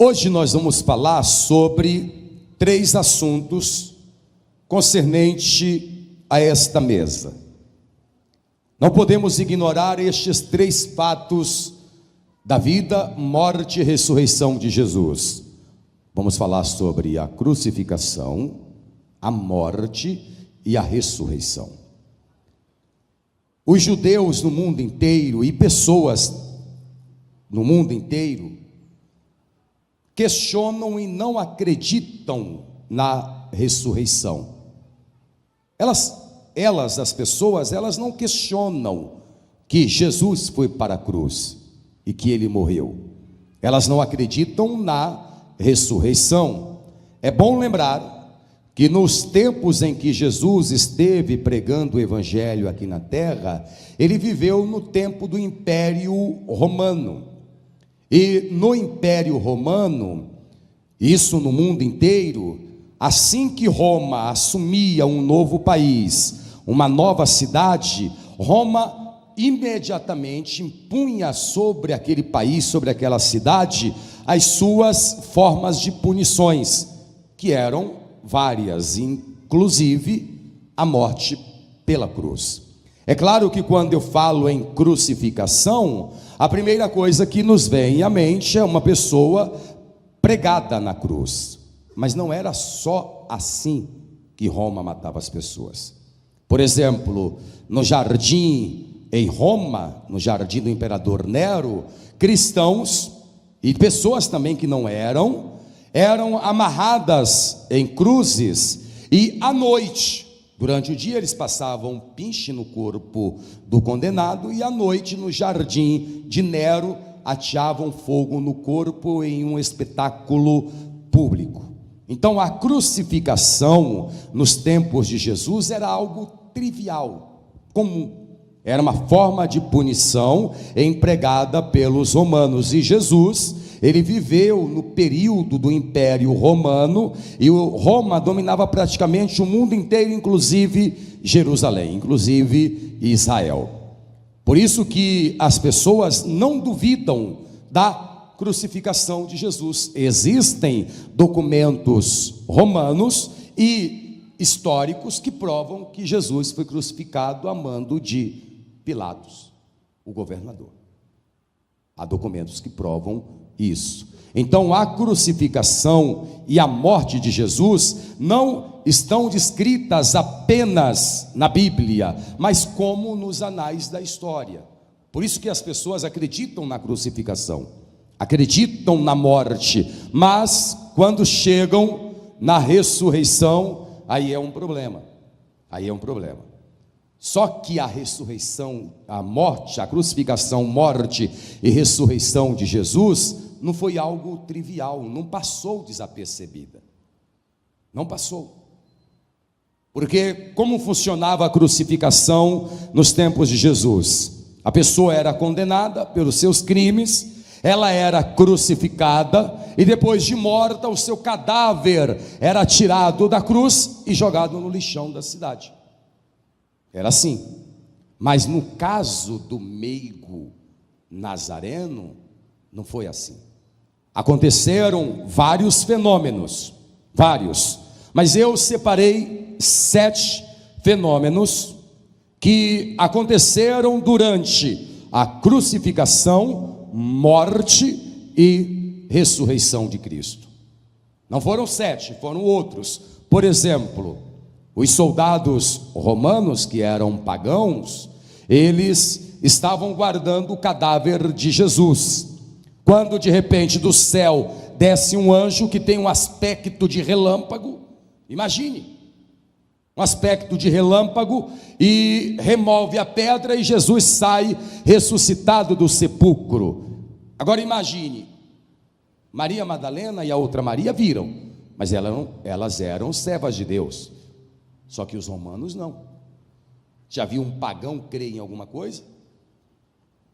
Hoje nós vamos falar sobre 3 assuntos concernente a esta mesa. Não podemos ignorar estes 3 fatos da vida, morte e ressurreição de Jesus. Vamos falar sobre a crucificação, a morte e a ressurreição. Os judeus no mundo inteiro e pessoas no mundo inteiro questionam e não acreditam na ressurreição. As pessoas não questionam que Jesus foi para a cruz e que ele morreu. Elas não acreditam na ressurreição. É bom lembrar que nos tempos em que Jesus esteve pregando o evangelho aqui na terra, ele viveu no tempo do Império Romano. E no Império Romano, isso no mundo inteiro, assim que Roma assumia um novo país, uma nova cidade, Roma imediatamente impunha sobre aquele país, sobre aquela cidade, as suas formas de punições, que eram várias, inclusive a morte pela cruz. É claro que quando eu falo em crucificação, a primeira coisa que nos vem à mente é uma pessoa pregada na cruz. Mas não era só assim que Roma matava as pessoas. Por exemplo, no jardim em Roma, no jardim do imperador Nero, cristãos e pessoas também que não eram amarradas em cruzes, e à noite, durante o dia eles passavam pinche no corpo do condenado, e à noite no jardim de Nero ateavam fogo no corpo em um espetáculo público. Então a crucificação nos tempos de Jesus era algo trivial, comum. Era uma forma de punição empregada pelos romanos, e Jesus, ele viveu no período do Império Romano, e Roma dominava praticamente o mundo inteiro, inclusive Jerusalém, inclusive Israel. Por isso que as pessoas não duvidam da crucificação de Jesus. Existem documentos romanos e históricos que provam que Jesus foi crucificado a mando de Pilatos, o governador. Há documentos que provam isso. Então a crucificação e a morte de Jesus não estão descritas apenas na Bíblia, mas como nos anais da história. Por isso que as pessoas acreditam na crucificação, acreditam na morte, mas quando chegam na ressurreição, aí é um problema. Só que a ressurreição, a morte, a crucificação, morte e ressurreição de Jesus não foi algo trivial, não passou desapercebida. Não passou. Porque como funcionava a crucificação nos tempos de Jesus? A pessoa era condenada pelos seus crimes, ela era crucificada, e depois de morta, o seu cadáver era tirado da cruz e jogado no lixão da cidade. Era assim. Mas no caso do meigo nazareno, não foi assim. Aconteceram vários fenômenos, mas eu separei 7 fenômenos que aconteceram durante a crucificação, morte e ressurreição de Cristo. Não foram 7, foram outros. Por exemplo, os soldados romanos, que eram pagãos, eles estavam guardando o cadáver de Jesus, quando de repente do céu desce um anjo que tem um aspecto de relâmpago. Imagine, um aspecto de relâmpago, e remove a pedra, e Jesus sai ressuscitado do sepulcro. Agora imagine, Maria Madalena e a outra Maria viram, mas elas eram servas de Deus. Só que os romanos não. Já viu um pagão crer em alguma coisa?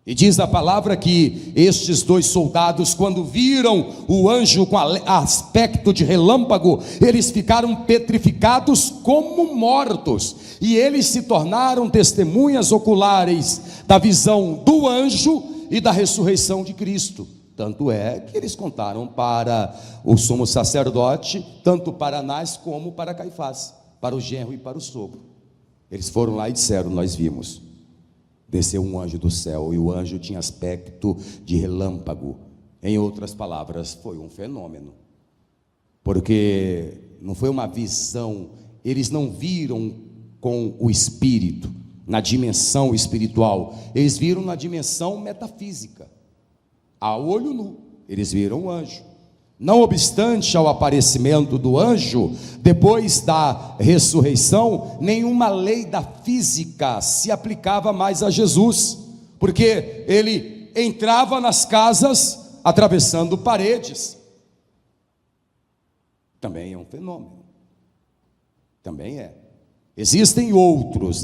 E diz a palavra que estes 2 soldados, quando viram o anjo com aspecto de relâmpago, eles ficaram petrificados como mortos, e eles se tornaram testemunhas oculares da visão do anjo e da ressurreição de Cristo. Tanto é que eles contaram para o sumo sacerdote, tanto para Anás como para Caifás, para o genro e para o sogro. Eles foram lá e disseram: nós vimos, desceu um anjo do céu, e o anjo tinha aspecto de relâmpago. Em outras palavras, foi um fenômeno, porque não foi uma visão, eles não viram com o espírito, na dimensão espiritual, eles viram na dimensão metafísica, a olho nu, eles viram o anjo. Não obstante ao aparecimento do anjo, depois da ressurreição, nenhuma lei da física se aplicava mais a Jesus, porque ele entrava nas casas atravessando paredes. Também é um fenômeno, também é. Existem outros,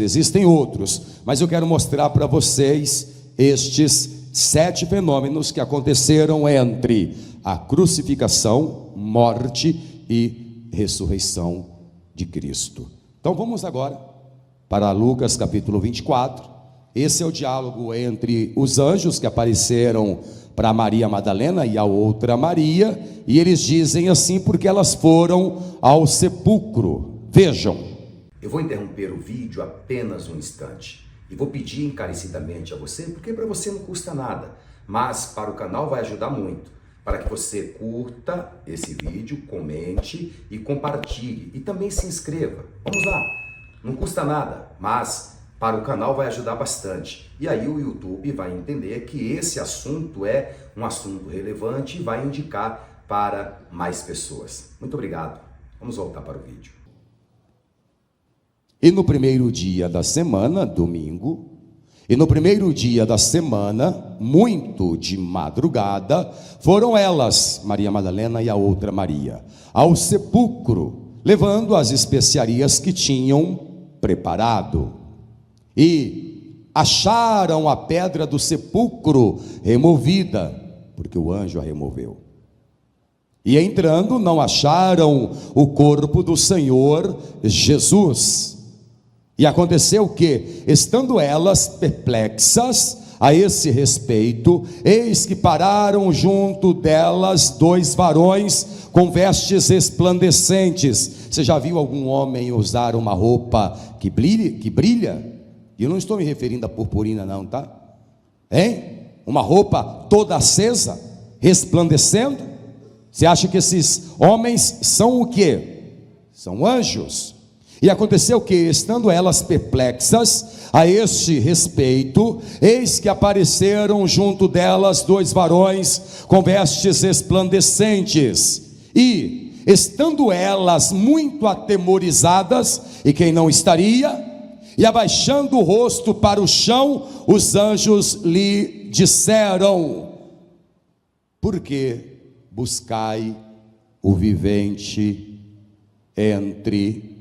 mas eu quero mostrar para vocês estes 7 fenômenos que aconteceram entre a crucificação, morte e ressurreição de Cristo. Então vamos agora para Lucas capítulo 24. Esse é o diálogo entre os anjos que apareceram para Maria Madalena e a outra Maria, e eles dizem assim porque elas foram ao sepulcro. Vejam. Eu vou interromper o vídeo apenas um instante e vou pedir encarecidamente a você, porque para você não custa nada, mas para o canal vai ajudar muito, para que você curta esse vídeo, comente e compartilhe, e também se inscreva. Vamos lá, não custa nada, mas para o canal vai ajudar bastante, e aí o YouTube vai entender que esse assunto é um assunto relevante e vai indicar para mais pessoas. Muito obrigado, vamos voltar para o vídeo. E no primeiro dia da semana, domingo, muito de madrugada, foram elas, Maria Madalena e a outra Maria, ao sepulcro, levando as especiarias que tinham preparado. E acharam a pedra do sepulcro removida, porque o anjo a removeu. E entrando, não acharam o corpo do Senhor Jesus. E aconteceu que, estando elas perplexas a esse respeito, eis que pararam junto delas 2 varões com vestes resplandecentes. Você já viu algum homem usar uma roupa que brilha? E eu não estou me referindo à purpurina não, tá? Hein? Uma roupa toda acesa, resplandecendo. Você acha que esses homens são o quê? São anjos. E aconteceu que, estando elas perplexas a este respeito, eis que apareceram junto delas 2 varões com vestes resplandecentes. E, estando elas muito atemorizadas, e quem não estaria, e abaixando o rosto para o chão, os anjos lhe disseram: por que buscai o vivente entre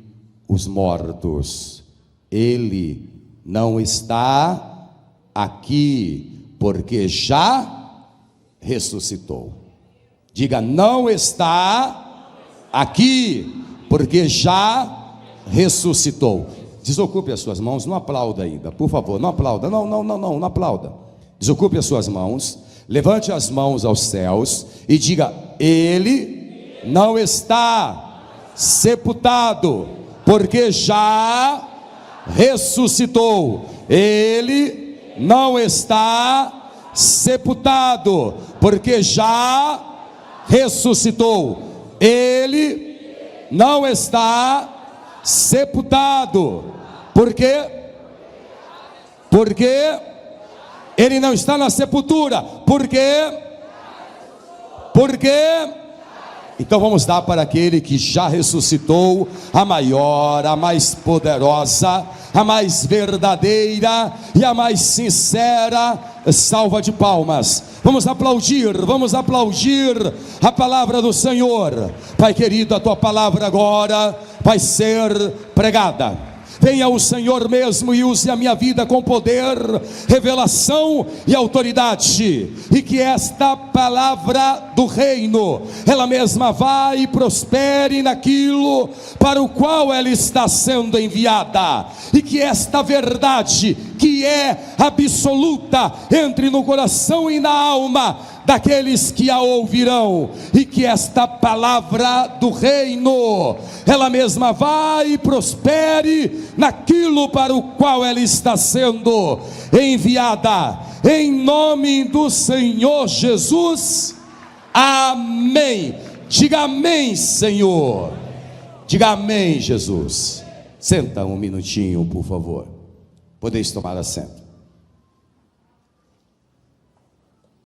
os mortos? Ele não está aqui, porque já ressuscitou. Diga: não está aqui, porque já ressuscitou. Desocupe as suas mãos, não aplauda ainda, por favor, não aplauda, não aplauda. Desocupe as suas mãos, levante as mãos aos céus e diga: ele não está sepultado, porque já ressuscitou. Ele não está sepultado, porque já ressuscitou. Ele não está sepultado. Por quê? Porque ele não está na sepultura. Por quê? Porque então vamos dar para aquele que já ressuscitou a maior, a mais poderosa, a mais verdadeira e a mais sincera salva de palmas. Vamos aplaudir a palavra do Senhor. Pai querido, a tua palavra agora vai ser pregada. Venha o Senhor mesmo e use a minha vida com poder, revelação e autoridade, e que esta palavra do reino, ela mesma vá e prospere naquilo para o qual ela está sendo enviada, e que esta verdade que é absoluta, entre no coração e na alma daqueles que a ouvirão, e que esta palavra do reino, ela mesma vai e prospere naquilo para o qual ela está sendo enviada, em nome do Senhor Jesus. Amém. Diga amém, Senhor. Diga amém, Jesus. Senta um minutinho, por favor. Podeis tomar assento.